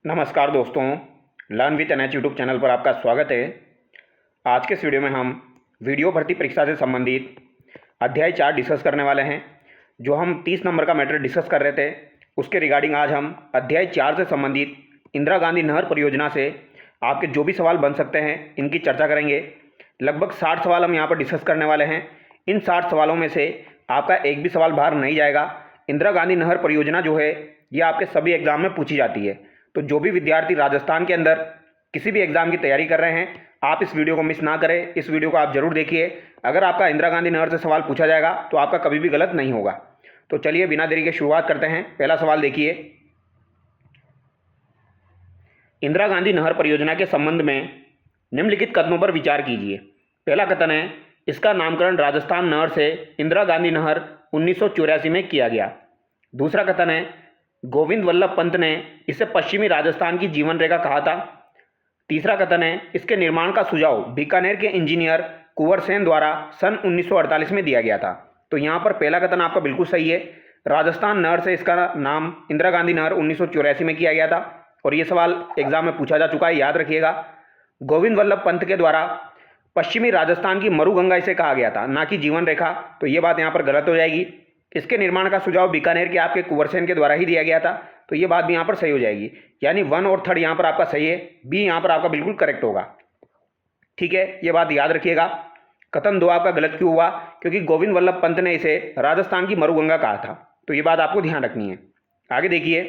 नमस्कार दोस्तों, learn with NH YouTube channel पर आपका स्वागत है। आज के इस वीडियो में हम वीडियो भर्ती परीक्षा से संबंधित अध्याय 4 डिस्कस करने वाले हैं। जो हम 30 नंबर का मैटर डिस्कस कर रहे थे उसके रिगार्डिंग आज हम अध्याय 4 से संबंधित इंदिरा गांधी नहर परियोजना से आपके जो भी सवाल बन सकते हैं इनकी चर्चा करेंगे। लगभग 60 सवाल हम यहाँ पर डिस्कस करने वाले हैं। इन 60 सवालों में से आपका एक भी सवाल बाहर नहीं जाएगा। इंदिरा गांधी नहर परियोजना जो है ये आपके सभी एग्जाम में पूछी जाती है। तो जो भी विद्यार्थी राजस्थान के अंदर किसी भी एग्जाम की तैयारी कर रहे हैं आप इस वीडियो को मिस ना करें। इस वीडियो को आप जरूर देखिए। अगर आपका इंदिरा गांधी नहर से सवाल पूछा जाएगा तो आपका कभी भी गलत नहीं होगा। तो चलिए बिना देरी के शुरुआत करते हैं। पहला सवाल देखिए, इंदिरा गांधी नहर परियोजना के संबंध में निम्नलिखित कथनों पर विचार कीजिए। पहला कथन है, इसका नामकरण राजस्थान नहर से इंदिरा गांधी नहर 1984 में किया गया। दूसरा कथन है, गोविंद वल्लभ पंत ने इसे पश्चिमी राजस्थान की जीवन रेखा कहा था। तीसरा कथन है, इसके निर्माण का सुझाव बीकानेर के इंजीनियर कुंवर सेन द्वारा सन 1948 में दिया गया था। तो यहाँ पर पहला कथन आपका बिल्कुल सही है। राजस्थान नहर से इसका नाम इंदिरा गांधी नहर 1984 में किया गया था और ये सवाल एग्जाम में पूछा जा चुका है, याद रखिएगा। गोविंद वल्लभ पंत के द्वारा पश्चिमी राजस्थान की मरुगंगा इसे कहा गया था, ना कि जीवन रेखा। तो ये बात यहाँ पर गलत हो जाएगी। इसके निर्माण का सुझाव बीकानेर के आपके कुंवर सेन के द्वारा ही दिया गया था। तो ये बात भी यहाँ पर सही हो जाएगी, यानी 1 और 3 यहाँ पर आपका सही है। बी यहाँ पर आपका बिल्कुल करेक्ट होगा। ठीक है, ये बात याद रखिएगा। कथन 2 आपका गलत क्यों हुआ? क्योंकि गोविंद वल्लभ पंत ने इसे राजस्थान की मरुगंगा कहा था। तो ये बात आपको ध्यान रखनी है। आगे देखिए,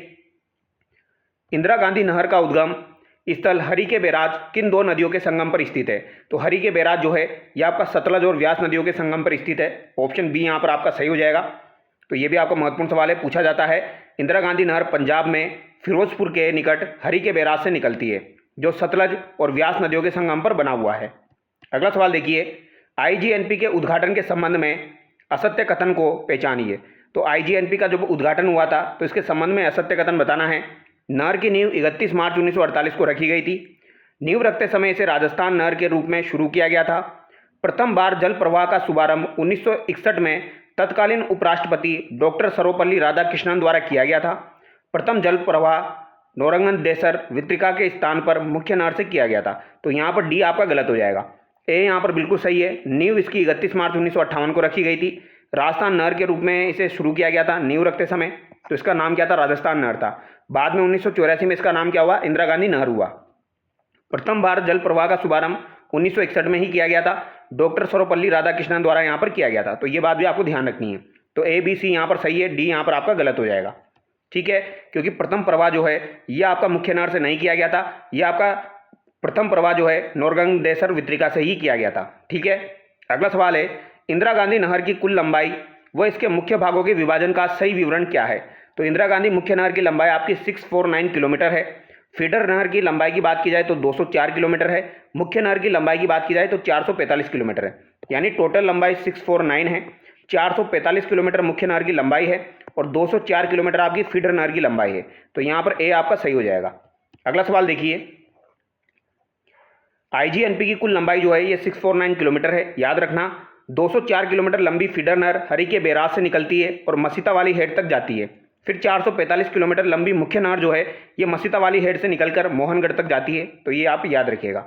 इंदिरा गांधी नहर का उद्गम स्थल हरि के बैराज किन 2 नदियों के संगम पर स्थित है? तो हरि के बैराज जो है यह आपका सतलज और व्यास नदियों के संगम पर स्थित है। ऑप्शन बी यहाँ पर आपका सही हो जाएगा। तो ये भी आपका महत्वपूर्ण सवाल है, पूछा जाता है। इंदिरा गांधी नहर पंजाब में फिरोजपुर के निकट हरि के बैराज से निकलती है, जो सतलज और व्यास नदियों के संगम पर बना हुआ है। अगला सवाल देखिए, आईजीएनपी के उद्घाटन के संबंध में असत्य कथन को पहचानिए। तो आईजीएनपी का जब उद्घाटन हुआ था तो इसके संबंध में असत्य कथन बताना है। नहर की नींव 31 मार्च 1948 को रखी गई थी। नींव रखते समय इसे राजस्थान नहर के रूप में शुरू किया गया था। प्रथम बार जल प्रवाह का शुभारंभ 1961 में तत्कालीन उपराष्ट्रपति डॉक्टर सर्वपल्ली राधाकृष्णन द्वारा किया गया था। प्रथम जल प्रवाह नौरंगन देसर वितरिका के स्थान पर मुख्य नहर से किया गया था। तो यहाँ पर डी आपका गलत हो जाएगा। ए यहाँ पर बिल्कुल सही है। नींव इसकी 31 मार्च 1958 को रखी गई थी। राजस्थान नहर के रूप में इसे शुरू किया गया था नींव रखते समय। तो इसका नाम क्या था? राजस्थान नहर था। बाद में 1984 में इसका नाम क्या हुआ? इंदिरा गांधी नहर हुआ। प्रथम बार जल प्रवाह का शुभारंभ 1961 में ही किया गया था। डॉक्टर सर्वपल्ली राधाकृष्णन द्वारा यहाँ पर किया गया था। तो ये बात भी आपको ध्यान रखनी है। तो ए बी सी यहाँ पर सही है, डी यहाँ पर आपका गलत हो जाएगा। ठीक है, क्योंकि प्रथम प्रवाह जो है यह आपका मुख्य नहर से नहीं किया गया था। यह आपका प्रथम प्रवाह जो है नौरंगन देसर वितरिका से ही किया गया था। ठीक है, अगला सवाल है, इंदिरा गांधी नहर की कुल लंबाई व इसके मुख्य भागों के विभाजन का सही विवरण क्या है? तो इंदिरा गांधी मुख्य नहर की लंबाई आपकी 649 किलोमीटर है। फीडर नहर की लंबाई की बात की जाए तो 204 किलोमीटर है। मुख्य नहर की लंबाई की बात की जाए तो 445 किलोमीटर है। यानी टोटल लंबाई 649 है। 445 किलोमीटर मुख्य नहर की लंबाई है और 204 किलोमीटर आपकी फीडर नहर की लंबाई है। तो यहाँ पर ए आपका सही हो जाएगा। अगला सवाल देखिए, आईजीएनपी की कुल लंबाई जो है ये 649 किलोमीटर है। याद रखना, 204 किलोमीटर लंबी फीडर नहर हरि के बैराज से निकलती है और मसीता वाली हेड तक जाती है। फिर 445 किलोमीटर लंबी मुख्य नहर जो है ये मसीता वाली हेड से निकलकर मोहनगढ़ तक जाती है। तो ये आप याद रखिएगा।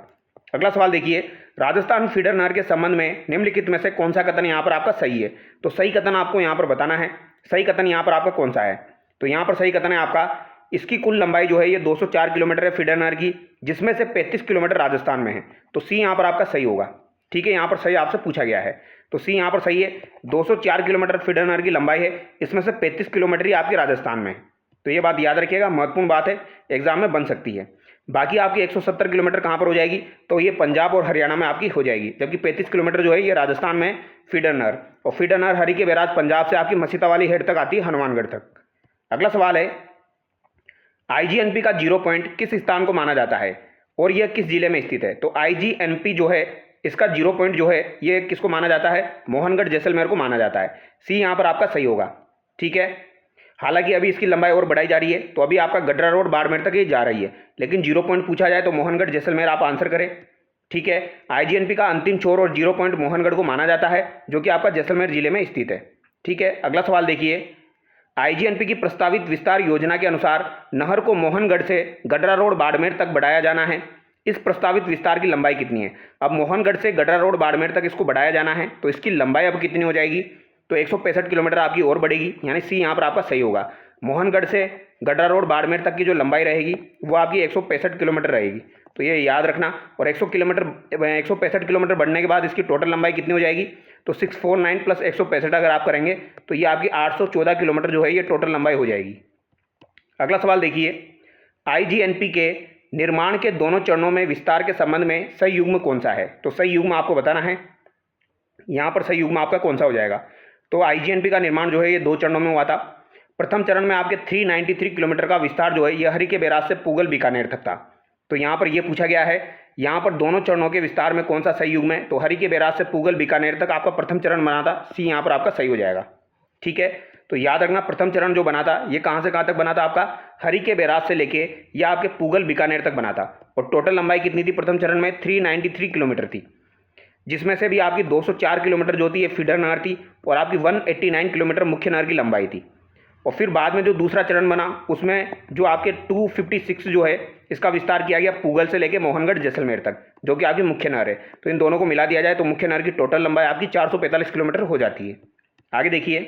अगला सवाल देखिए, राजस्थान फीडर नहर के संबंध में निम्नलिखित में से कौन सा कथन यहाँ पर आपका सही है? तो सही कथन आपको यहाँ पर बताना है। सही कथन यहाँ पर आपका कौन सा है? तो यहाँ पर सही कथन है आपका, इसकी कुल लंबाई जो है ये 204 किलोमीटर है फीडर नहर की, जिसमें से 35 किलोमीटर राजस्थान में है। तो सी यहाँ पर आपका सही होगा। ठीक है, यहाँ पर सही आपसे पूछा गया है। तो सी यहाँ पर सही है। 204 किलोमीटर फीडर नहर की लंबाई है, इसमें से 35 किलोमीटर ही आपके राजस्थान में है। तो ये बात याद रखिएगा, महत्वपूर्ण बात है, एग्जाम में बन सकती है। बाकी आपकी 170 किलोमीटर कहाँ पर हो जाएगी? तो ये पंजाब और हरियाणा में आपकी हो जाएगी, जबकि 35 किलोमीटर जो है ये राजस्थान में फीडर नहर। और फीडर नहर हरि के बैराज पंजाब से आपकी मसीता वाली हेड तक आती है, हनुमानगढ़ तक। अगला सवाल है, आईजीएनपी का जीरो पॉइंट किस स्थान को माना जाता है और यह किस जिले में स्थित है? तो आईजीएनपी जो है इसका जीरो पॉइंट जो है ये किसको माना जाता है? मोहनगढ़ जैसलमेर को माना जाता है। सी यहाँ पर आपका सही होगा। ठीक है, हालांकि अभी इसकी लंबाई और बढ़ाई जा रही है, तो अभी आपका गडरा रोड बाड़मेर तक ये जा रही है, लेकिन जीरो पॉइंट पूछा जाए तो मोहनगढ़ जैसलमेर आप आंसर करें। ठीक है, आईजीएनपी का अंतिम छोर और जीरो पॉइंट मोहनगढ़ को माना जाता है, जो कि आपका जैसलमेर जिले में स्थित है। ठीक है, अगला सवाल देखिए, आईजीएनपी की प्रस्तावित विस्तार योजना के अनुसार नहर को मोहनगढ़ से गडरा रोड बाड़मेर तक बढ़ाया जाना है। इस प्रस्तावित विस्तार की लंबाई कितनी है? अब मोहनगढ़ से गडरा रोड बाड़मेर तक इसको बढ़ाया जाना है, तो इसकी लंबाई अब कितनी हो जाएगी? तो 165 किलोमीटर आपकी और बढ़ेगी, यानी सी यहाँ पर आपका सही होगा। मोहनगढ़ से गडरा रोड बाड़मेर तक की जो लंबाई रहेगी वो आपकी 165 किलोमीटर रहेगी, तो ये याद रखना। और 165 किलोमीटर बढ़ने के बाद इसकी टोटल लंबाई कितनी हो जाएगी? तो 649 प्लस 165 अगर आप करेंगे तो ये आपकी 814 किलोमीटर जो है ये टोटल लंबाई हो जाएगी। अगला सवाल देखिए, आईजीएनपी के निर्माण के दोनों चरणों में विस्तार के संबंध में सही युग्म कौन सा है? तो सही युग्म आपको बताना है। यहाँ पर सही युग्म आपका कौन सा हो जाएगा? तो आईजीएनपी का निर्माण जो है ये 2 चरणों में हुआ था। प्रथम चरण में आपके 393 किलोमीटर का विस्तार जो है यह हरी के बैराज से पूगल बीकानेर तक था। तो यहाँ पर यह पूछा गया है, यहाँ पर दोनों चरणों के विस्तार में कौन सा सही युग्म है? तो हरी के बैराज से पूगल बीकानेर तक आपका प्रथम चरण बना था, सी यहाँ पर आपका सही हो जाएगा। ठीक है, तो याद रखना प्रथम चरण जो बना था ये कहाँ से कहाँ तक बना था? आपका हरी के बैराज से लेके या आपके पूगल बीकानेर तक बना था। और टोटल लंबाई कितनी थी प्रथम चरण में? 393 किलोमीटर थी, जिसमें से भी आपकी 204 किलोमीटर जो थी ये फीडर नहर थी और आपकी 189 किलोमीटर मुख्य नहर की लंबाई थी। और फिर बाद में जो दूसरा चरण बना उसमें जो आपके 256 जो है इसका विस्तार किया गया पूगल से लेके मोहनगढ़ जैसलमेर तक, जो कि आपकी मुख्य नहर है। तो इन दोनों को मिला दिया जाए तो मुख्य नहर की टोटल लंबाई आपकी 445 किलोमीटर हो जाती है। आगे देखिए,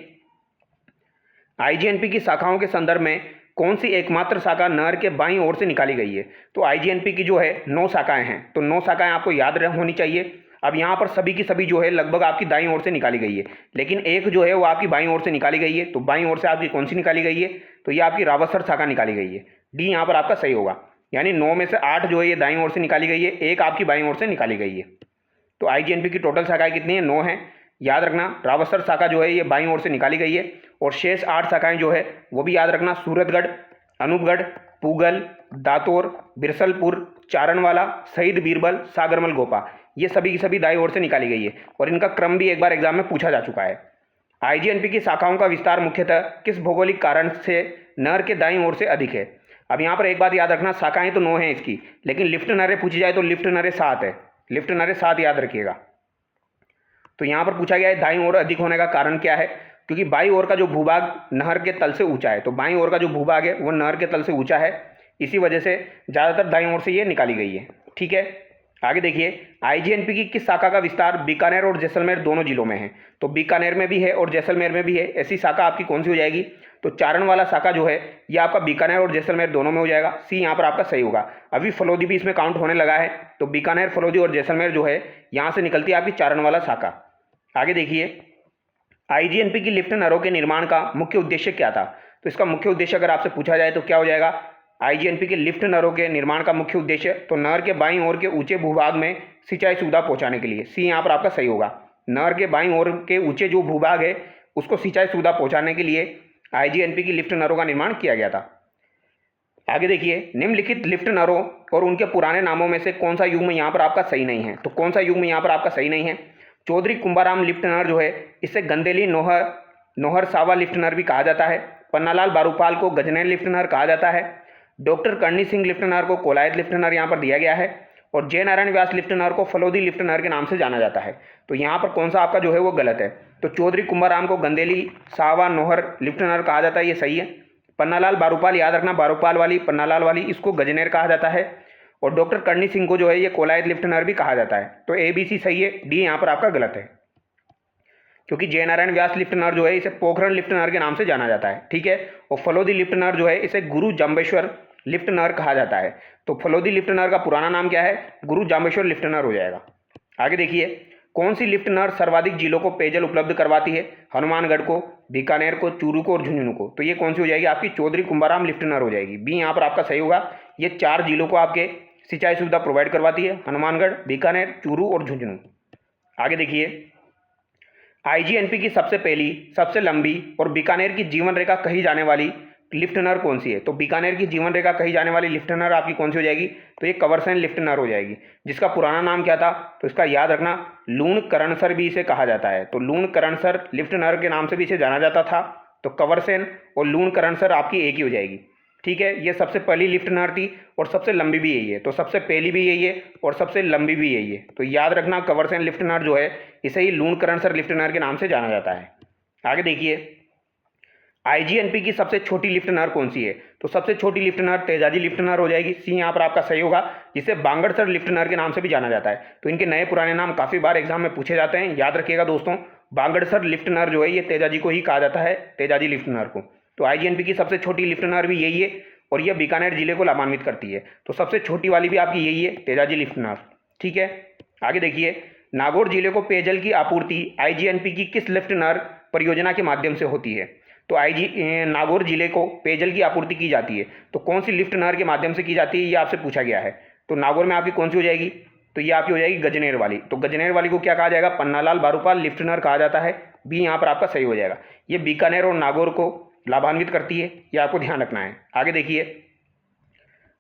आईजीएनपी की शाखाओं के संदर्भ में कौन सी एकमात्र शाखा नहर के बाईं ओर से निकाली गई है? तो आईजीएनपी की जो है 9 शाखाएं हैं, तो 9 शाखाएं आपको याद होनी चाहिए। अब यहाँ पर सभी की सभी जो है लगभग आपकी दाईं ओर से निकाली गई है, लेकिन एक जो है वो आपकी बाईं ओर से निकाली गई है। तो बाईं ओर से आपकी कौन सी निकाली गई है? तो ये आपकी रावतसर शाखा निकाली गई है, डी यहाँ पर आपका सही होगा। यानी 9 में से 8 जो है ये दाईं ओर से निकाली गई है, एक आपकी बाईं ओर से निकाली गई है। तो आईजीएनपी की टोटल शाखाएं कितनी है? 9 है। याद रखना रावतसर शाखा जो है ये बाईं ओर से निकाली गई है, और शेष 8 शाखाएं जो है वो भी याद रखना सूरतगढ़, अनूपगढ़, पूगल, दातोर, बिरसलपुर, चारणवाला, शहीद बीरबल, सागरमल गोपा, ये सभी की सभी दाईं ओर से निकाली गई है। और इनका क्रम भी एक बार एग्जाम में पूछा जा चुका है। आईजीएनपी की शाखाओं का विस्तार मुख्यतः किस भौगोलिक कारण से नहर के दाईं ओर से अधिक है? अब यहाँ पर एक बात याद रखना, शाखाएं तो 9 हैं इसकी, लेकिन लिफ्ट नहरें पूछी जाए तो लिफ्ट नहरें 7 है, लिफ्ट नहरें 7 याद रखिएगा। तो यहाँ पर पूछा गया है दाईं ओर अधिक होने का कारण क्या है? क्योंकि बाईं ओर का जो भूभाग नहर के तल से ऊंचा है, तो बाईं ओर का जो भूभाग है वो नहर के तल से ऊंचा है, इसी वजह से ज़्यादातर दाईं ओर से ये निकाली गई है। ठीक है, आगे देखिए, आईजीएनपी की किस शाखा का विस्तार बीकानेर और जैसलमेर दोनों जिलों में है? तो बीकानेर में भी है और जैसलमेर में भी है। ऐसी शाखा आपकी कौन सी हो जाएगी? तो चारणवाला शाखा जो है ये आपका बीकानेर और जैसलमेर दोनों में हो जाएगा, सी यहाँ पर आपका सही होगा। अभी फलोदी भी इसमें काउंट होने लगा है, तो बीकानेर, फलोदी और जैसलमेर जो है यहाँ से निकलती है आपकी चारणवाला शाखा। आगे देखिए, आईजीएनपी की लिफ्ट नहरों के निर्माण का मुख्य उद्देश्य क्या था? तो इसका मुख्य उद्देश्य अगर आपसे पूछा जाए तो क्या हो जाएगा? आईजीएनपी के लिफ्ट नहरों के निर्माण का मुख्य उद्देश्य तो नहर के बाईं ओर के ऊंचे भूभाग में सिंचाई सुविधा पहुंचाने के लिए, सी यहाँ पर आपका सही होगा। नहर के बाईं ओर के ऊंचे जो भूभाग है उसको सिंचाई सुविधा पहुंचाने के लिए आईजीएनपी की लिफ्ट नहरों का निर्माण किया गया था। आगे देखिए, निम्नलिखित लिफ्ट नहरों और उनके पुराने नामों में से कौन सा युग्म यहाँ पर आपका सही नहीं है? तो कौन सा युग्म यहाँ पर आपका सही नहीं है? चौधरी कुंभाराम लिफ्ट नहर जो है इसे गंदेली नोहर सावा लिफ्ट नहर भी कहा जाता है। पन्नालाल बारूपाल को गजनैन लिफ्ट नहर कहा जाता है। डॉक्टर करणी सिंह लिफ्ट नहर को कोलायत लिफ्ट नहर यहाँ पर दिया गया है। और जय नारायण व्यास लिफ्ट नहर को फलोदी लिफ्ट नहर के नाम से जाना जाता है। तो यहाँ पर कौन सा आपका जो है वो गलत है। तो चौधरी कुंभाराम को गंदेली सावा नोहर लिफ्ट नहर कहा जाता है, ये सही है। पन्नालाल बारूपाल, याद रखना बारूपाल वाली, पन्नालाल वाली, इसको गजनेर कहा जाता है। और डॉक्टर करणी सिंह को जो है ये कोलायत लिफ्ट नहर भी कहा जाता है। तो ABC सही है, डी यहाँ पर आपका गलत है, क्योंकि जय नारायण व्यास लिफ्ट नहर जो है इसे पोखरण लिफ्ट नहर के नाम से जाना जाता है। ठीक है, और फलोदी लिफ्ट नहर जो है इसे गुरु जाम्बेश्वर लिफ्ट नहर कहा जाता है। तो फलोदी लिफ्ट नहर का पुराना नाम क्या है? गुरु जाम्बेश्वर लिफ्ट नहर हो जाएगा। आगे देखिए, कौन सी लिफ्ट नहर सर्वाधिक जिलों को पेयजल उपलब्ध करवाती है? हनुमानगढ़ को, बीकानेर को, चूरू को और झुंझुनू को। तो ये कौन सी हो जाएगी? आपकी चौधरी कुंभाराम लिफ्ट नहर हो जाएगी, बी यहाँ पर आपका सही होगा। ये 4 जिलों को आपके सिंचाई सुविधा प्रोवाइड करवाती है, हनुमानगढ़, बीकानेर, चूरू और झुंझुनू। आगे देखिए, आईजीएनपी की सबसे पहली, सबसे लंबी और बीकानेर की जीवन रेखा कही जाने वाली लिफ्ट नहर कौन सी है? तो बीकानेर की जीवन रेखा कही जाने वाली लिफ्ट नहर आपकी कौन सी हो जाएगी? तो ये कवरसेन लिफ्ट नहर हो जाएगी, जिसका पुराना नाम क्या था? तो इसका याद रखना लूण करणसर भी इसे कहा जाता है। तो लूण करणसर लिफ्ट नहर के नाम से भी इसे जाना जाता था। तो कवरसेन और लूण करणसर आपकी एक ही हो जाएगी। ठीक है, ये सबसे पहली लिफ्ट नहर थी और सबसे लंबी भी यही है। तो सबसे पहली भी यही है और सबसे लंबी भी यही है। तो याद रखना कवरसेन लिफ्ट नहर जो है इसे ही लूण करणसर लिफ्ट नहर के नाम से जाना जाता है। आगे देखिए, आईजीएनपी की सबसे छोटी लिफ्ट नहर कौन सी है? तो सबसे छोटी लिफ्ट नहर तेजाजी लिफ्ट नहर हो जाएगी। सी यहाँ पर आपका सही होगा, जिसे बांगड़सर लिफ्ट नहर के नाम से भी जाना जाता है। तो इनके नए पुराने नाम काफ़ी बार एग्जाम में पूछे जाते हैं, याद रखिएगा दोस्तों। बांगड़सर लिफ्ट नहर जो है ये तेजाजी को ही कहा जाता है, तेजाजी लिफ्ट नहर को। तो आईजीएनपी की सबसे छोटी लिफ्ट नहर भी यही है और यह बीकानेर जिले को लाभान्वित करती है। तो सबसे छोटी वाली भी आपकी यही है, तेजाजी लिफ्ट नहर। ठीक है, आगे देखिए, नागौर जिले को पेयजल की आपूर्ति आईजीएनपी की किस लिफ्ट नहर परियोजना के माध्यम से होती है? तो नागौर जिले को पेयजल की आपूर्ति की जाती है, तो कौन सी लिफ्ट नहर के माध्यम से की जाती है, ये आपसे पूछा गया है। तो नागौर में आपकी कौन सी हो जाएगी? तो ये आपकी हो जाएगी गजनेर वाली। तो गजनेर वाली को क्या कहा जाएगा? पन्नालाल बारूपाल लिफ्ट नहर कहा जाता है। बी यहाँ पर आपका सही हो जाएगा। ये बीकानेर और नागौर को लाभान्वित करती है, ये आपको ध्यान रखना है। आगे देखिए,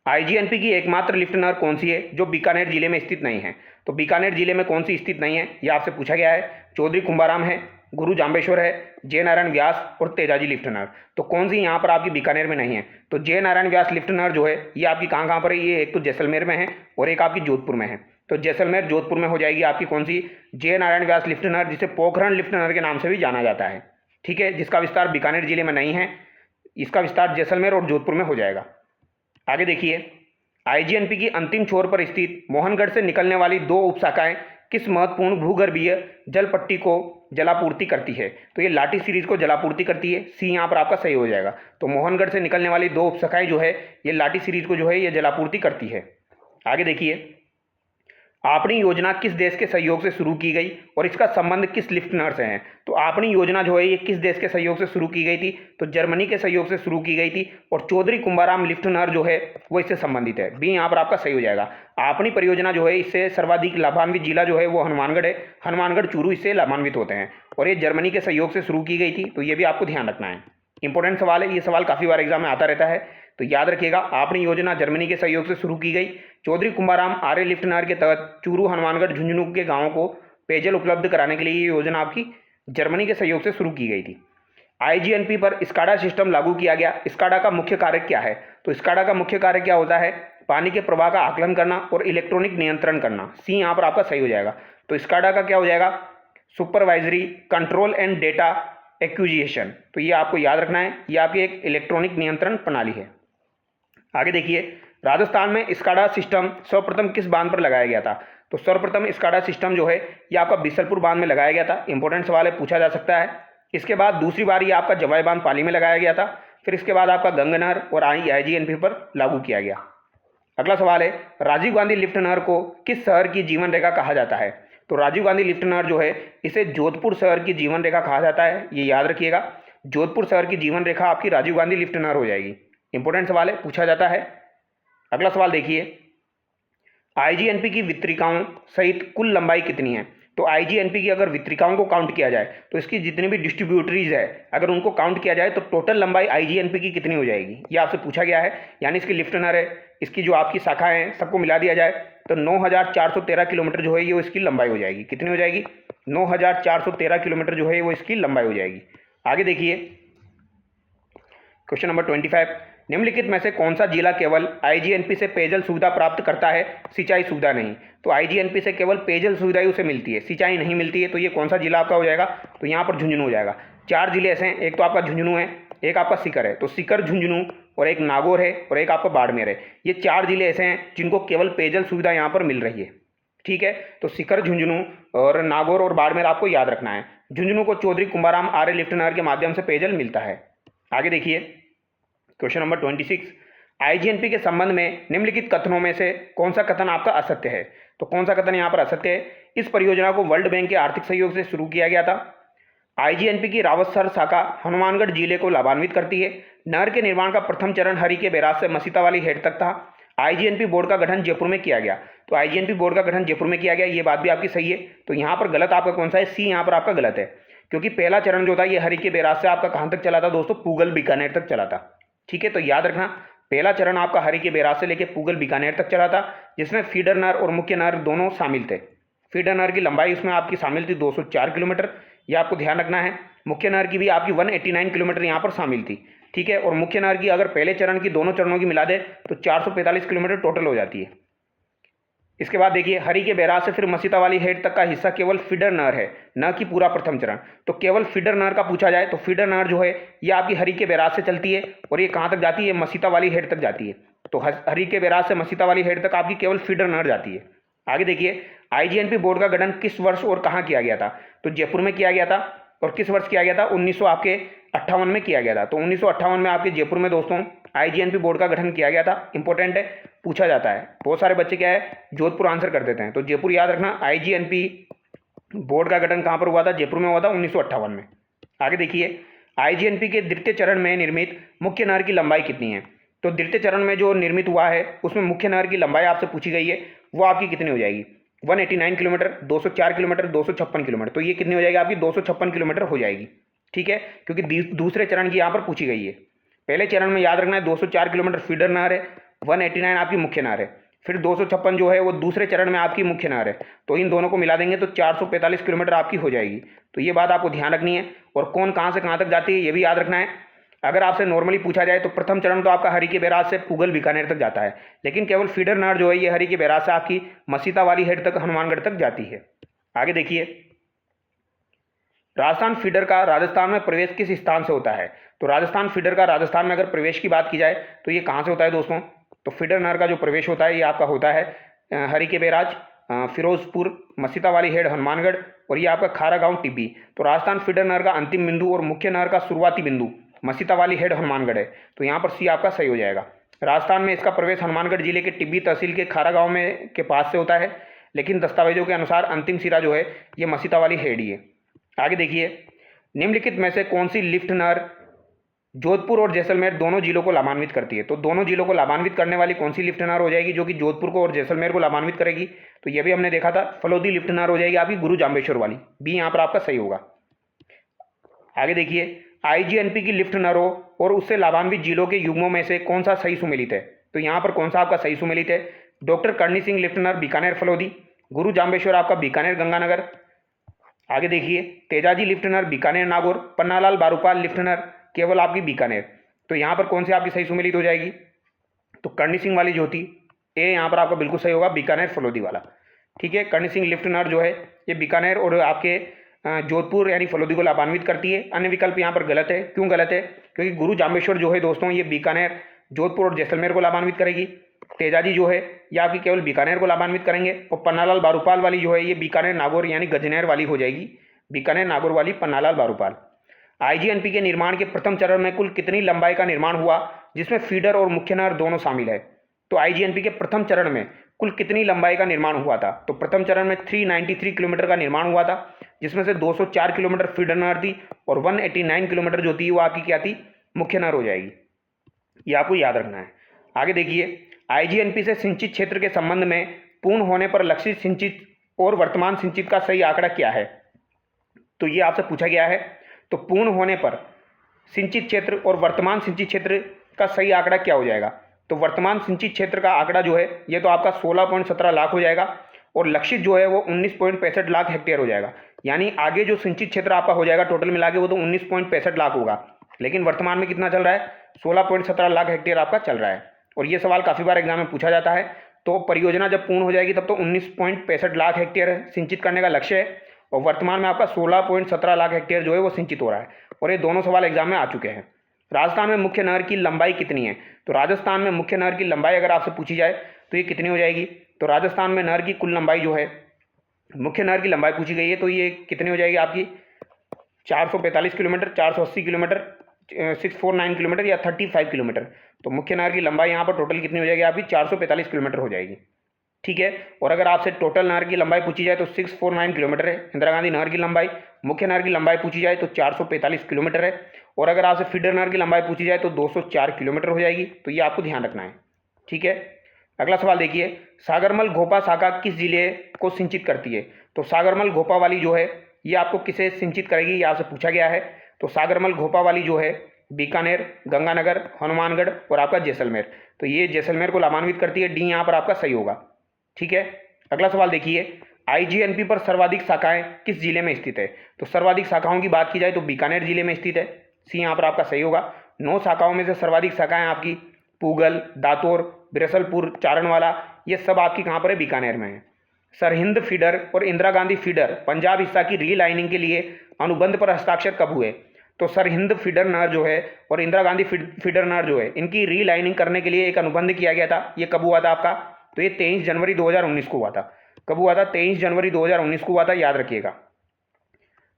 आईजीएनपी की एकमात्र लिफ्ट नहर कौन सी है जो बीकानेर जिले में स्थित नहीं है? तो बीकानेर जिले में कौन सी स्थित नहीं है, यह आपसे पूछा गया है। चौधरी कुंभाराम है, गुरु जाम्बेश्वर है, जय नारायण व्यास और तेजाजी लिफ्ट नहर। तो कौन सी यहाँ पर आपकी बीकानेर में नहीं है? तो जय नारायण व्यास लिफ्ट नहर जो है ये आपकी कहाँ कहाँ पर है? ये एक तो जैसलमेर में है और एक आपकी जोधपुर में है। तो जैसलमेर जोधपुर में हो जाएगी आपकी कौन सी? जय नारायण व्यास लिफ्ट नहर, जिसे पोखरण लिफ्ट नहर के नाम से भी जाना जाता है। ठीक है, जिसका विस्तार बीकानेर जिले में नहीं है, इसका विस्तार जैसलमेर और जोधपुर में हो जाएगा। आगे देखिए, आईजीएनपी की अंतिम छोर पर स्थित मोहनगढ़ से निकलने वाली दो उपशाखाएं किस महत्वपूर्ण भूगर्भीय जल पट्टी को जलापूर्ति करती है? तो ये लाटी सीरीज को जलापूर्ति करती है। सी यहाँ पर आपका सही हो जाएगा। तो मोहनगढ़ से निकलने वाली दो उपशाखाएं जो है ये लाटी सीरीज को जो है ये जलापूर्ति करती है। आगे देखिए, आपनी योजना किस देश के सहयोग से शुरू की गई और इसका संबंध किस लिफ्ट नहर से है? तो आपनी योजना जो है ये किस देश के सहयोग से शुरू की गई थी? तो जर्मनी के सहयोग से शुरू की गई थी और चौधरी कुंभाराम लिफ्ट नहर जो है वो इससे संबंधित है। बी यहाँ पर आपका सही हो जाएगा। आपनी परियोजना जो है इससे सर्वाधिक लाभान्वित जिला जो है वो हनुमानगढ़ है। हनुमानगढ़ चूरू इससे लाभान्वित होते हैं और ये जर्मनी के सहयोग से शुरू की गई थी। तो ये भी आपको ध्यान रखना है, इंपॉर्टेंट सवाल है, ये सवाल काफ़ी बार एग्जाम में आता रहता है। तो याद रखिएगा, आपनी योजना जर्मनी के सहयोग से शुरू की गई। चौधरी कुंभाराम आर्य लिफ्ट नहर के तहत चूरू, हनुमानगढ़, झुंझुनू के गांवों को पेयजल उपलब्ध कराने के लिए ये योजना आपकी जर्मनी के सहयोग से शुरू की गई थी। आईजीएनपी पर स्काडा सिस्टम लागू किया गया। स्काडा का मुख्य कार्य क्या है? तो स्काडा का मुख्य कार्य क्या होता है? पानी के प्रवाह का आकलन करना और इलेक्ट्रॉनिक नियंत्रण करना। सी यहाँ पर आपका सही हो जाएगा। तो स्काडा का क्या हो जाएगा? Supervisory control and data acquisition. तो ये आपको याद रखना है, ये आपकी एक इलेक्ट्रॉनिक नियंत्रण प्रणाली है। आगे देखिए, राजस्थान में स्काडा सिस्टम सर्वप्रथम किस बांध पर लगाया गया था? तो सर्वप्रथम स्काडा सिस्टम जो है ये आपका बिसलपुर बांध में लगाया गया था। इंपॉर्टेंट सवाल है, पूछा जा सकता है। इसके बाद दूसरी बार ये आपका जवाई बांध पाली में लगाया गया था। फिर इसके बाद आपका गंगनहर और आईजीएनपी पर लागू किया गया। अगला सवाल है, राजीव गांधी लिफ्ट नहर को किस शहर की जीवन रेखा कहा जाता है? तो राजीव गांधी लिफ्ट नहर जो है इसे जोधपुर शहर की जीवन रेखा कहा जाता है। ये याद रखिएगा, जोधपुर शहर की जीवन रेखा आपकी राजीव गांधी लिफ्ट नहर हो जाएगी। इंपॉर्टेंट सवाल है, पूछा जाता है। अगला सवाल देखिए, आईजीएनपी की वितरिकाओं सहित कुल लंबाई कितनी है? तो आईजीएनपी की अगर वितरिकाओं को काउंट किया जाए तो इसकी जितनी भी डिस्ट्रीब्यूटरीज है अगर उनको काउंट किया जाए तो टोटल लंबाई आईजीएनपी की कितनी हो जाएगी, ये आपसे पूछा गया है। यानी इसकी लिफ्ट नहर है, इसकी जो आपकी शाखाएं हैं सबको मिला दिया जाए तो 9413 किलोमीटर जो है ये इसकी लंबाई हो जाएगी। कितनी हो जाएगी? 9413 किलोमीटर जो है वो इसकी लंबाई हो जाएगी। आगे देखिए, क्वेश्चन नंबर 25, निम्नलिखित में से कौन सा जिला केवल आईजीएनपी से पेयजल सुविधा प्राप्त करता है, सिंचाई सुविधा नहीं? तो आईजीएनपी से केवल पेयजल सुविधा ही उसे मिलती है, सिंचाई नहीं मिलती है। तो ये कौन सा जिला आपका हो जाएगा? तो यहाँ पर झुंझुनू हो जाएगा। 4 जिले ऐसे हैं, एक तो आपका झुंझुनू है, एक आपका सीकर है, तो सीकर, झुंझुनू और एक नागौर है और एक आपका बाड़मेर है। ये 4 जिले ऐसे हैं जिनको केवल पेयजल सुविधा यहाँ पर मिल रही है। ठीक है, तो सीकर, झुंझुनू और नागौर और बाड़मेर आपको याद रखना है। झुंझुनू को चौधरी कुंभाराम आर्य लिफ्ट नहर के माध्यम से पेयजल मिलता है। आगे देखिए, क्वेश्चन नंबर 26, आईजीएनपी के संबंध में निम्नलिखित कथनों में से कौन सा कथन आपका असत्य है? तो कौन सा कथन यहाँ पर असत्य है? इस परियोजना को वर्ल्ड बैंक के आर्थिक सहयोग से शुरू किया गया था। आईजीएनपी की रावतसर शाखा हनुमानगढ़ जिले को लाभान्वित करती है। नहर के निर्माण का प्रथम चरण हरी के बैराज से मसीतावाली हेड तक था। आईजीएनपी बोर्ड का गठन जयपुर में किया गया। तो आईजीएनपी बोर्ड का गठन जयपुर में किया गया, ये बात भी आपकी सही है। तो यहाँ पर गलत आपका कौन सा है? सी यहाँ पर आपका गलत है, क्योंकि पहला चरण जो था ये हरी के बैराज से आपका कहाँ तक चला था दोस्तों? पूगल बीकानेर तक चला था। ठीक है, तो याद रखना, पहला चरण आपका हरी के बैराज से लेकर पूगल बीकानेर तक चला था, जिसमें फीडर नहर और मुख्य नहर दोनों शामिल थे। फीडर नहर की लंबाई उसमें आपकी शामिल थी 204 किलोमीटर, ये आपको ध्यान रखना है। मुख्य नहर की भी आपकी 189 किलोमीटर यहाँ पर शामिल थी। ठीक है, और मुख्य नहर की अगर पहले चरण की दोनों चरणों की मिला दे तो 445 किलोमीटर टोटल हो जाती है। इसके बाद देखिए हरी के बैराज से फिर मसीता वाली हेड तक का हिस्सा केवल फीडर नहर है, न कि पूरा प्रथम चरण। तो केवल फीडर नहर का पूछा जाए तो फीडर नहर जो है ये आपकी हरी के बैराज से चलती है और ये कहाँ तक जाती है, मसीता वाली हेड तक जाती है। तो हरी के बैराज से मसीता वाली हेड तक आपकी केवल फीडर नहर जाती है। आगे देखिए आईजीएनपी बोर्ड का गठन किस वर्ष और कहाँ किया गया था। तो जयपुर में किया गया था और किस वर्ष किया गया था, 1958 में किया गया था। तो 1958 में आपके जयपुर में दोस्तों आईजीएनपी बोर्ड का गठन किया गया था। इंपॉर्टेंट है, पूछा जाता है। बहुत सारे बच्चे क्या है जोधपुर आंसर कर देते हैं, तो जयपुर याद रखना। आईजीएनपी बोर्ड का गठन कहाँ पर हुआ था, जयपुर में हुआ था 1958 में। आगे देखिए आईजीएनपी के द्वितीय चरण में निर्मित मुख्य नहर की लंबाई कितनी है। तो द्वितीय चरण में जो निर्मित हुआ है उसमें मुख्य नहर की लंबाई आपसे पूछी गई है, वो आपकी कितनी हो जाएगी, 189 किलोमीटर, 204 किलोमीटर, 256 किलोमीटर। तो ये कितनी हो जाएगी आपकी, 256 किलोमीटर हो जाएगी। ठीक है, क्योंकि दूसरे चरण की यहाँ पर पूछी गई है। पहले चरण में याद रखना है 204 किलोमीटर फीडर नहर है, 189 आपकी मुख्य नहर है, फिर 256 जो है वो दूसरे चरण में आपकी मुख्य नहर है। तो इन दोनों को मिला देंगे तो 445 किलोमीटर आपकी हो जाएगी। तो ये बात आपको ध्यान रखनी है। और कौन कहाँ से कहाँ तक जाती है ये भी याद रखना है। अगर आपसे नॉर्मली पूछा जाए तो प्रथम चरण तो आपका हरी के बैराज से पुगल बीकानेर तक जाता है, लेकिन केवल फीडर नहर जो है ये हरी के बैराज से आपकी मसीता वाली हेड तक हनुमानगढ़ तक जाती है। आगे देखिए राजस्थान फीडर का राजस्थान में प्रवेश किस स्थान से होता है। तो राजस्थान फीडर का राजस्थान में अगर प्रवेश की बात की जाए तो ये कहाँ से होता है दोस्तों। तो फीडर नहर का जो प्रवेश होता है ये आपका होता है हरी के बैराज, फिरोजपुर, मसीता वाली हेड हनुमानगढ़ और ये आपका खारा गांव टिब्बी। तो राजस्थान फीडर नहर का अंतिम बिंदु और मुख्य नहर का शुरुआती बिंदु मसीता वाली हेड हनुमानगढ़ है। तो यहाँ पर सी आपका सही हो जाएगा। राजस्थान में इसका प्रवेश हनुमानगढ़ जिले के टिब्बी तहसील के खारा गांव में के पास से होता है, लेकिन दस्तावेजों के अनुसार अंतिम सिरा जो है ये मसीता वाली हेड ही है। आगे देखिए निम्नलिखित में से कौन सी लिफ्ट नहर जोधपुर और जैसलमेर दोनों जिलों को लाभान्वित करती है। तो दोनों जिलों को लाभान्वित करने वाली कौन सी लिफ्ट नहर हो जाएगी जो कि जोधपुर को और जैसलमेर को लाभान्वित करेगी। तो ये भी हमने देखा था, फलोदी लिफ्ट नहर हो जाएगी आपकी गुरु जाम्बेश्वर वाली, बी यहाँ पर आपका सही होगा। आगे देखिए आईजीएनपी की लिफ्ट नहरों और उससे लाभान्वित जिलों के युग्मों में से कौन सा सही सुमेलित है। तो यहाँ पर कौन सा आपका सही सुमेलित है, डॉक्टर करणी सिंह लिफ्ट नहर बीकानेर फलोदी, गुरु जाम्बेश्वर आपका बीकानेर गंगानगर। आगे देखिए तेजाजी लिफ्ट नहर बीकानेर नागौर, पन्नालाल बारूपाल लिफ्ट नहर केवल आपकी बीकानेर। तो यहाँ पर कौन सी आपकी सही सुमेलित हो जाएगी, तो करणी सिंह वाली जो थी ए यहाँ पर आपका बिल्कुल सही होगा, बीकानेर फलोदी वाला। ठीक है, करणी सिंह लिफ्ट नहर जो है ये बीकानेर और आपके जोधपुर यानी फलोदी को लाभान्वित करती है। अन्य विकल्प यहाँ पर गलत है। क्यों गलत है, क्योंकि गुरु जाम्बेश्वर जो है दोस्तों ये बीकानेर, जोधपुर और जैसलमेर को लाभान्वित करेगी। तेजाजी जो है ये आपकी केवल बीकानेर को लाभान्वित करेंगे। और पन्नालाल बारूपाल वाली जो है ये बीकानेर नागौर यानी गजनेर वाली हो जाएगी, बीकानेर नागौर वाली पन्नालाल बारूपाल। आईजीएनपी के निर्माण के प्रथम चरण में कुल कितनी लंबाई का निर्माण हुआ जिसमें फीडर और मुख्य नहर दोनों शामिल है। तो आईजीएनपी के प्रथम चरण में कुल कितनी लंबाई का निर्माण हुआ था। तो प्रथम चरण में 393 किलोमीटर का निर्माण हुआ था, जिसमें से 204 किलोमीटर फीडर नहर थी और 189 किलोमीटर जो थी वो आपकी क्या थी, मुख्य नहर हो जाएगी। ये आपको याद रखना है। आगे देखिए आईजीएनपी से सिंचित क्षेत्र के संबंध में पूर्ण होने पर लक्षित सिंचित और वर्तमान सिंचित का सही आंकड़ा क्या है। तो ये आपसे पूछा गया है। तो पूर्ण होने पर सिंचित क्षेत्र और वर्तमान सिंचित क्षेत्र का सही आंकड़ा क्या हो जाएगा। तो वर्तमान सिंचित क्षेत्र का आंकड़ा जो है ये तो आपका 16.17 लाख हो जाएगा और लक्षित जो है वो 19.65 लाख हेक्टेयर हो जाएगा। यानी आगे जो सिंचित क्षेत्र आपका हो जाएगा टोटल मिला के वो तो 19.65 लाख होगा, लेकिन वर्तमान में कितना चल रहा है, 16.17 लाख हेक्टेयर आपका चल रहा है। और ये सवाल काफ़ी बार एग्जाम में पूछा जाता है। तो परियोजना जब पूर्ण हो जाएगी तब तो 19.65 लाख हेक्टेयर सिंचित करने का लक्ष्य है और वर्तमान में आपका 16.17 लाख हेक्टेयर जो है वो सिंचित हो रहा है। और ये दोनों सवाल एग्जाम में आ चुके हैं। राजस्थान में मुख्य नहर की लंबाई कितनी है। तो राजस्थान में मुख्य नहर की लंबाई अगर आपसे पूछी जाए तो ये कितनी हो जाएगी। तो राजस्थान में नहर की कुल लंबाई जो है, मुख्य नहर की लंबाई पूछी गई है, तो ये कितनी हो जाएगी आपकी 445 किलोमीटर, 480 किलोमीटर, 649 किलोमीटर या 35 किलोमीटर। तो मुख्य नहर की लंबाई यहाँ पर टोटल कितनी हो जाएगी आपकी 445 किलोमीटर हो जाएगी। ठीक है, और अगर आपसे टोटल नहर की लंबाई पूछी जाए तो 649 किलोमीटर है इंदिरा गांधी नहर की लंबाई। मुख्य नहर की लंबाई पूछी जाए तो 445 किलोमीटर है और अगर आपसे फीडर नहर की लंबाई पूछी जाए तो 204 किलोमीटर हो जाएगी। तो ये आपको ध्यान रखना है। ठीक है, अगला सवाल देखिए, सागरमल घोपा शाखा किस जिले को सिंचित करती है। तो सागरमल घोपा वाली जो है ये आपको किसे सिंचित करेगी, ये आपसे पूछा गया है। तो सागरमल घोपा वाली जो है बीकानेर, गंगानगर, हनुमानगढ़ और आपका जैसलमेर। तो ये जैसलमेर को लाभान्वित करती है, डी यहाँ पर आपका सही होगा। ठीक है, अगला सवाल देखिए, आईजीएनपी पर सर्वाधिक शाखाएं किस जिले में स्थित है। तो सर्वाधिक शाखाओं की बात की जाए तो बीकानेर जिले में स्थित है, सी यहाँ पर आपका सही होगा। 9 शाखाओं में से सर्वाधिक शाखाएं आपकी पूगल, दातोर, बिरसलपुर, चारणवाला, ये सब आपकी कहाँ पर है, बीकानेर में है। सरहिंद फीडर और इंदिरा गांधी फीडर पंजाब हिस्सा की रीलाइनिंग के लिए अनुबंध पर हस्ताक्षर कब हुए? तो सरहिंद फीडर नहर जो है और इंदिरा गांधी फीडर नहर जो है, इनकी रीलाइनिंग करने के लिए एक अनुबंध किया गया था। ये कब हुआ था आपका? तो ये 23 जनवरी 2019 को हुआ था। कब हुआ था? 23 जनवरी 2019 को हुआ था, याद रखिएगा।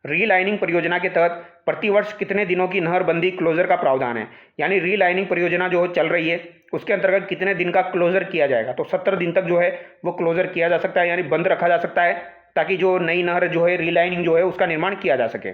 रीलाइनिंग परियोजना के तहत प्रतिवर्ष कितने दिनों की नहरबंदी क्लोजर का प्रावधान है? यानी रीलाइनिंग परियोजना जो चल रही है उसके अंतर्गत कितने दिन का क्लोजर किया जाएगा? तो 70 दिन तक जो है वो क्लोजर किया जा सकता है, यानी बंद रखा जा सकता है, ताकि जो नई नहर जो है रीलाइनिंग जो है उसका निर्माण किया जा सके।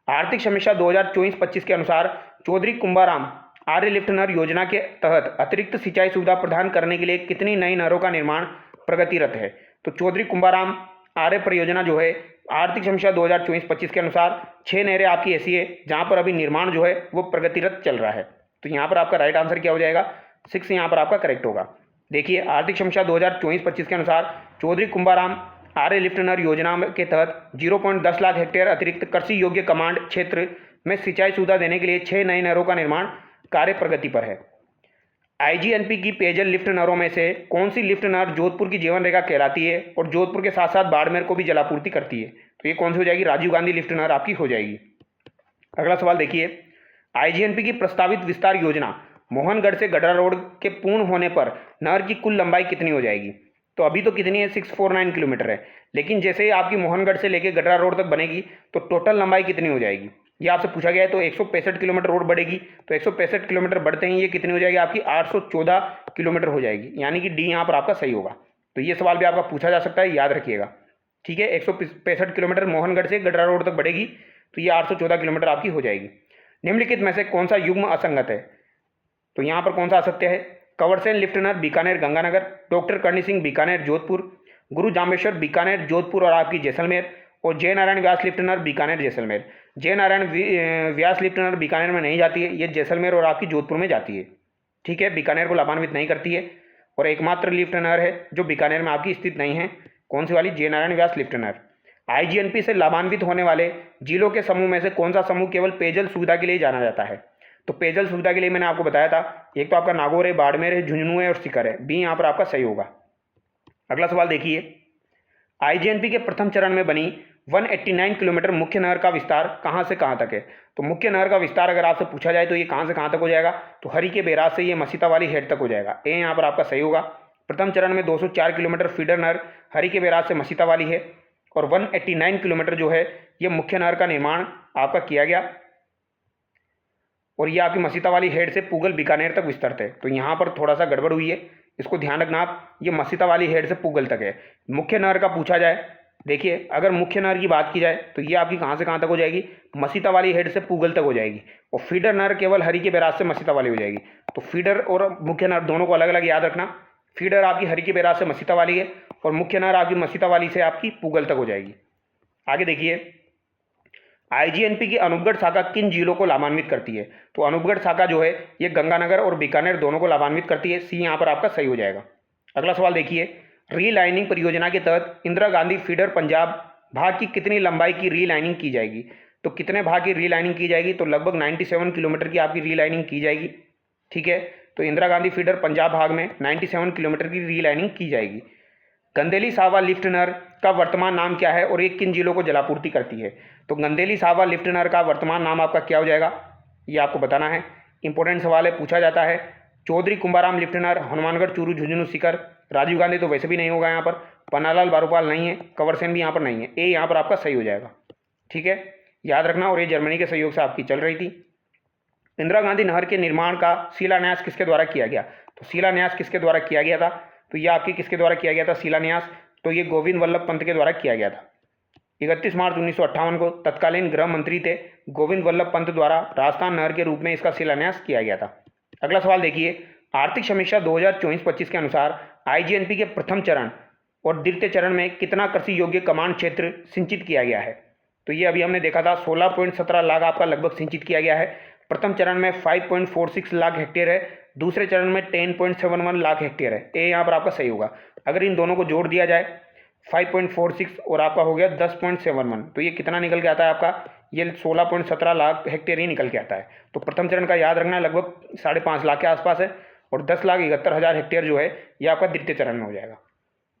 आर्थिक समीक्षा 2024-25 के अनुसार चौधरी कुंभाराम आर्य लिफ्ट नहर योजना के तहत अतिरिक्त सिंचाई सुविधा प्रदान करने के लिए कितनी नई नहरों का निर्माण प्रगतिरत है? तो चौधरी कुंभाराम आर्य परियोजना जो है आर्थिक समीक्षा 2024-25 के अनुसार 6 नहरें आपकी ऐसी है जहां पर अभी निर्माण जो है वो प्रगतिरत चल रहा है। तो यहाँ पर आपका राइट आंसर क्या हो जाएगा? 6 यहाँ पर आपका करेक्ट होगा। देखिए, आर्थिक समीक्षा 2024-25 के अनुसार चौधरी कुंभाराम आर्य लिफ्ट नहर योजना के तहत 0.10 लाख हेक्टेयर अतिरिक्त कृषि योग्य कमांड क्षेत्र में सिंचाई सुविधा देने के लिए 6 नई नहरों का निर्माण कार्य प्रगति पर है। आईजीएनपी की पेयजल लिफ्ट नहरों में से कौन सी लिफ्ट नहर जोधपुर की जीवन रेखा कहलाती है और जोधपुर के साथ साथ बाड़मेर को भी जलापूर्ति करती है? तो ये कौन सी हो जाएगी? राजीव गांधी लिफ्ट नहर आपकी हो जाएगी। अगला सवाल देखिए, आईजीएनपी की प्रस्तावित विस्तार योजना मोहनगढ़ से गडरा रोड के पूर्ण होने पर नहर की कुल लंबाई कितनी हो जाएगी? तो अभी तो कितनी है? 649 किलोमीटर है, लेकिन जैसे ही आपकी मोहनगढ़ से लेकर गडरा रोड तक बनेगी तो टोटल लंबाई कितनी हो जाएगी? ये आपसे पूछा गया है। तो 165 किलोमीटर रोड बढ़ेगी, तो 165 किलोमीटर बढ़ते ही ये कितनी हो जाएगी आपकी? 814 किलोमीटर हो जाएगी, यानी कि डी यहाँ पर आपका सही होगा। तो ये सवाल भी आपका पूछा जा सकता है, याद रखिएगा। ठीक है, 165 किलोमीटर मोहनगढ़ से गडरा रोड तक बढ़ेगी, तो ये 814 किलोमीटर आपकी हो जाएगी। निम्नलिखित में से कौन सा युग्म असंगत है? तो यहाँ पर कौन सा असत्य है? कंवरसेन लिफ्ट नहर बीकानेर गंगानगर, डॉक्टर करणी सिंह बीकानेर जोधपुर, गुरु जाम्बेश्वर बीकानेर जोधपुर और आपकी जैसलमेर, और जय नारायण व्यास लिफ्ट नहर बीकानेर जैसलमेर। जय नारायण व्यास लिफ्ट नहर बीकानेर में नहीं जाती है, ये जैसलमेर और आपकी जोधपुर में जाती है। ठीक है, बीकानेर को लाभान्वित नहीं करती है। और एकमात्र लिफ्ट नहर है जो बीकानेर में आपकी स्थित नहीं है, कौन सी वाली? जय नारायण व्यास लिफ्ट नहर। आईजीएनपी से लाभान्वित होने वाले जिलों के समूह में से कौन सा समूह केवल पेयजल सुविधा के लिए जाना जाता है? तो पेयजल सुविधा के लिए मैंने आपको बताया था, एक तो आपका नागौर है, बाड़मेर है, झुंझुनू है और सीकर है। बी यहाँ पर आपका सही होगा। अगला सवाल देखिए, आईजीएनपी के प्रथम चरण में बनी 189 किलोमीटर मुख्य नहर का विस्तार कहाँ से कहाँ तक है? तो मुख्य नहर का विस्तार अगर आपसे पूछा जाए तो ये कहाँ से कहाँ तक हो जाएगा? तो हरी के बैराज से ये मसीता वाली हेड तक हो जाएगा। ए यहाँ पर आपका सही होगा। प्रथम चरण में 204 किलोमीटर फीडर नहर हरी के बैराज से मसीता वाली है, और 189 किलोमीटर जो है ये मुख्य नहर का निर्माण आपका किया गया, और ये आपकी मसीता वाली हेड से पूगल बीकानेर तक विस्तृत है। तो यहाँ पर थोड़ा सा गड़बड़ हुई है, इसको ध्यान रखना आप। ये मसीता वाली हेड से पूगल तक है। मुख्य नहर का पूछा जाए, देखिए अगर मुख्य नहर की बात की जाए तो ये आपकी कहाँ से कहाँ तक हो जाएगी? मसीता वाली हेड से पूगल तक हो जाएगी, और फीडर नहर केवल हरी के बैराज से मसीता वाली हो जाएगी। तो फीडर और मुख्य नहर दोनों को अलग अलग याद रखना। फीडर आपकी हरी के बैराज से मसीता वाली है, और मुख्य नहर आपकी मसीता वाली से आपकी पूगल तक हो जाएगी। आगे देखिए, आईजीएनपी की अनूपगढ़ शाखा किन जिलों को लाभान्वित करती है? तो अनूपगढ़ शाखा जो है ये गंगानगर और बीकानेर दोनों को लाभान्वित करती है। सी यहाँ पर आपका सही हो जाएगा। अगला सवाल देखिए, रीलाइनिंग परियोजना के तहत इंदिरा गांधी फीडर पंजाब भाग की कितनी लंबाई की रीलाइनिंग की जाएगी? तो कितने भाग की रीलाइनिंग की जाएगी? तो लगभग 97 किलोमीटर की आपकी रीलाइनिंग की जाएगी। ठीक है, तो इंदिरा गांधी फीडर पंजाब भाग में 97 किलोमीटर की रीलाइनिंग की जाएगी। गंदेली साहवा लिफ्ट नहर का वर्तमान नाम क्या है और ये किन जिलों को जलापूर्ति करती है? तो गंदेली साहवा लिफ्ट नहर का वर्तमान नाम आपका क्या हो जाएगा? ये आपको बताना है, इंपॉर्टेंट सवाल है, पूछा जाता है। चौधरी कुंभाराम लिफ्ट नहर हनुमानगढ़, चूरू, झुंझुनू, सीकर। राजीव गांधी तो वैसे भी नहीं होगा यहाँ पर, पन्नालाल बारूपाल नहीं है, कंवरसेन भी यहाँ पर नहीं है। ए यहाँ पर आपका सही हो जाएगा। ठीक है, याद रखना। और ये जर्मनी के सहयोग से आपकी चल रही थी। इंदिरा गांधी नहर के निर्माण का शिलान्यास किसके द्वारा किया गया? तो शिलान्यास किसके द्वारा किया गया था? तो ये आपकी किसके द्वारा किया गया था शिलान्यास? तो ये गोविंद वल्लभ पंत के द्वारा किया गया था। 31 मार्च 1958 को तत्कालीन गृह मंत्री थे गोविंद वल्लभ पंत द्वारा राजस्थान नहर के रूप में इसका शिलान्यास किया गया था। अगला सवाल देखिए, आर्थिक समीक्षा 2024-25 के अनुसार आईजीएनपी के प्रथम चरण और द्वितीय चरण में कितना कृषि योग्य कमांड क्षेत्र सिंचित किया गया है? तो ये अभी हमने देखा था 16.17 लाख आपका लगभग सिंचित किया गया है। प्रथम चरण में 5.46 लाख हेक्टेयर है, दूसरे चरण में 10.71 लाख हेक्टेयर है। ए यहाँ पर आपका सही होगा। अगर इन दोनों को जोड़ दिया जाए 5.46 और आपका हो गया 10.71, तो ये कितना निकल के आता है आपका? ये 16.17 लाख हेक्टेयर ही निकल के आता है। तो प्रथम चरण का याद रखना लगभग 5.5 लाख के आसपास है, और 10,71,000 हेक्टेयर जो है ये आपका द्वितीय चरण में हो जाएगा।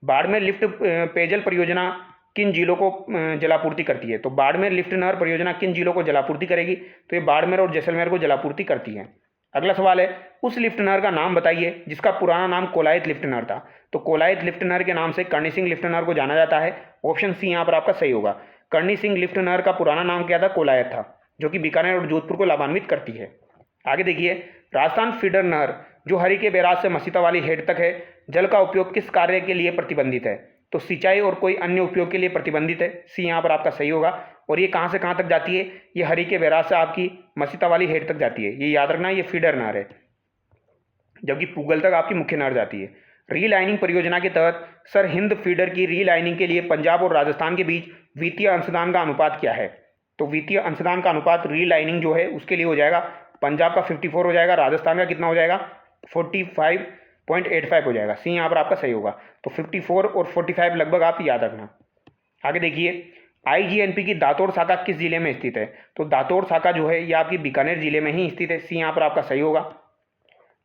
बाड़मेर लिफ्ट पेयजल परियोजना किन जिलों को जलापूर्ति करती है? तो बाड़मेर लिफ्ट नहर परियोजना किन जिलों को जलापूर्ति करेगी? तो ये बाड़मेर और जैसलमेर को जलापूर्ति करती है। अगला सवाल है, उस लिफ्ट नहर का नाम बताइए जिसका पुराना नाम कोलायत लिफ्ट नहर था। तो कोलायत लिफ्ट नहर के नाम से करणी सिंह लिफ्ट नहर को जाना जाता है। ऑप्शन सी यहाँ पर आपका सही होगा। करणी सिंह लिफ्ट नहर का पुराना नाम क्या था? कोलायत था, जो कि बीकानेर और जोधपुर को लाभान्वित करती है। आगे देखिए, राजस्थान फीडर नहर जो हरिके बैराज से मसीता वाली हेड तक है, जल का उपयोग किस कार्य के लिए प्रतिबंधित है? तो सिंचाई और कोई अन्य उपयोग के लिए प्रतिबंधित है। सी यहाँ पर आपका सही होगा। और ये कहाँ से कहाँ तक जाती है? ये हरिके बैराज से आपकी मसीता वाली हेड तक जाती है। ये याद रखना, ये फीडर नहर है, जबकि पूगल तक आपकी मुख्य नहर जाती है। रीलाइनिंग परियोजना के तहत सर हिंद फीडर की रीलाइनिंग के लिए पंजाब और राजस्थान के बीच वित्तीय अंशदान का अनुपात क्या है? तो वित्तीय अंशदान का अनुपात रीलाइनिंग जो है उसके लिए हो जाएगा, पंजाब का 54 हो जाएगा, राजस्थान का कितना हो जाएगा? 45.85 हो जाएगा। सी यहाँ पर आपका सही होगा। तो 54 और 45 लगभग आप याद रखना। आगे देखिए, आईजीएनपी की दातोड़ शाखा किस जिले में स्थित है? तो दातोड़ शाखा जो है ये आपकी बीकानेर जिले में ही स्थित है। सी यहाँ पर आपका सही होगा।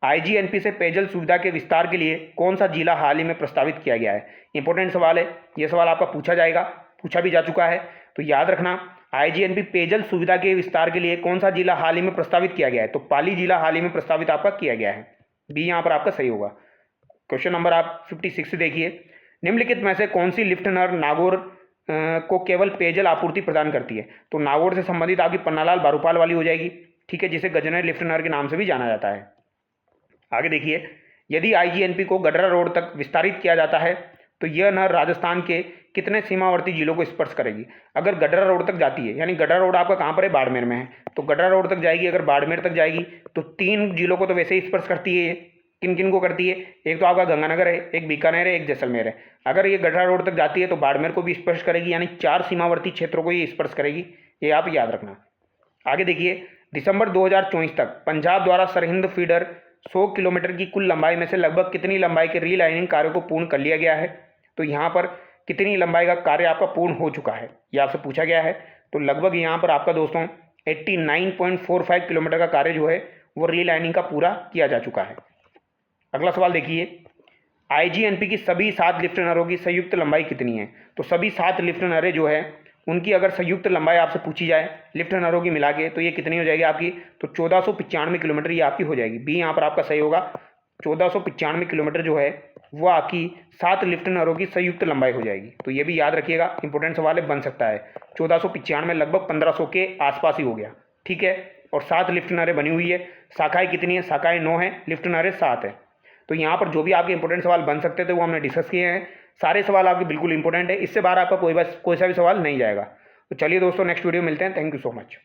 आईजीएनपी से पेयजल सुविधा के विस्तार के लिए कौन सा जिला हाल ही में प्रस्तावित किया गया है? इंपॉर्टेंट सवाल है, यह सवाल आपका पूछा जाएगा, पूछा भी जा चुका है। तो याद रखना, आईजीएनपी पेयजल सुविधा के विस्तार के लिए कौन सा जिला हाल ही में प्रस्तावित किया गया है? तो पाली जिला हाल ही में प्रस्तावित आपका किया गया है। बी यहाँ पर आपका सही होगा। क्वेश्चन नंबर आप 56 देखिए, निम्नलिखित में से कौन सी लिफ्ट नहर नागौर को केवल पेयजल आपूर्ति प्रदान करती है? तो नागौर से संबंधित आपकी पन्नालाल बारूपाल वाली हो जाएगी, ठीक है, जिसे गजनर लिफ्ट नहर के नाम से भी जाना जाता है। आगे देखिए, यदि आईजीएनपी को गडरा रोड तक विस्तारित किया जाता है तो यह नहर राजस्थान के कितने सीमावर्ती जिलों को स्पर्श करेगी? अगर गडरा रोड तक जाती है, यानी गडरा रोड आपका कहाँ पर है? बाड़मेर में है, तो गडरा रोड तक जाएगी, अगर बाड़मेर तक जाएगी तो 3 जिलों को तो वैसे ही स्पर्श करती है। ये किन किन को करती है? एक तो आपका गंगानगर है, एक बीकानेर है, एक जैसलमेर है। अगर ये गडरा रोड तक जाती है तो बाड़मेर को भी स्पर्श करेगी, यानी 4 सीमावर्ती क्षेत्रों को ये स्पर्श करेगी, ये आप याद रखना। आगे देखिए, दिसंबर 2024 तक पंजाब द्वारा सरहिंद फीडर 100 किलोमीटर की कुल लंबाई में से लगभग कितनी लंबाई के रीलाइनिंग कार्य को पूर्ण कर लिया गया है? तो यहाँ पर कितनी लंबाई का कार्य आपका पूर्ण हो चुका है, ये आपसे पूछा गया है। तो लगभग यहाँ पर आपका दोस्तों 89.45 किलोमीटर का कार्य जो है वो रीलाइनिंग का पूरा किया जा चुका है। अगला सवाल देखिए, आईजीएनपी की सभी 7 लिफ्ट नहरों की संयुक्त लंबाई कितनी है? तो सभी 7 लिफ्ट नहरें जो है उनकी अगर संयुक्त लंबाई आपसे पूछी जाए लिफ्ट नहरों की मिला के, तो ये कितनी हो जाएगी आपकी? तो 1495 किलोमीटर ये आपकी हो जाएगी। बी यहाँ पर आपका सही होगा। 1495 किलोमीटर जो है वो आपकी 7 लिफ्ट नहरों की संयुक्त लंबाई हो जाएगी। तो ये भी याद रखिएगा, इंपॉर्टेंट सवाल है, बन सकता है। 1495 लगभग 1500 के आसपास ही हो गया, ठीक है। और 7 लिफ्ट नहरें बनी हुई है। शाखाएँ कितनी है? शाखाएँ 9 हैं, लिफ्ट नहरें 7 है। तो यहाँ पर जो भी आपके इंपॉर्टेंट सवाल बन सकते थे वो हमने डिस्कस किए हैं। सारे सवाल आपके बिल्कुल इंपॉर्टेंट है, इससे बाहर आपका कोई सा भी सवाल नहीं जाएगा। तो चलिए दोस्तों, नेक्स्ट वीडियो मिलते हैं। Thank you so much.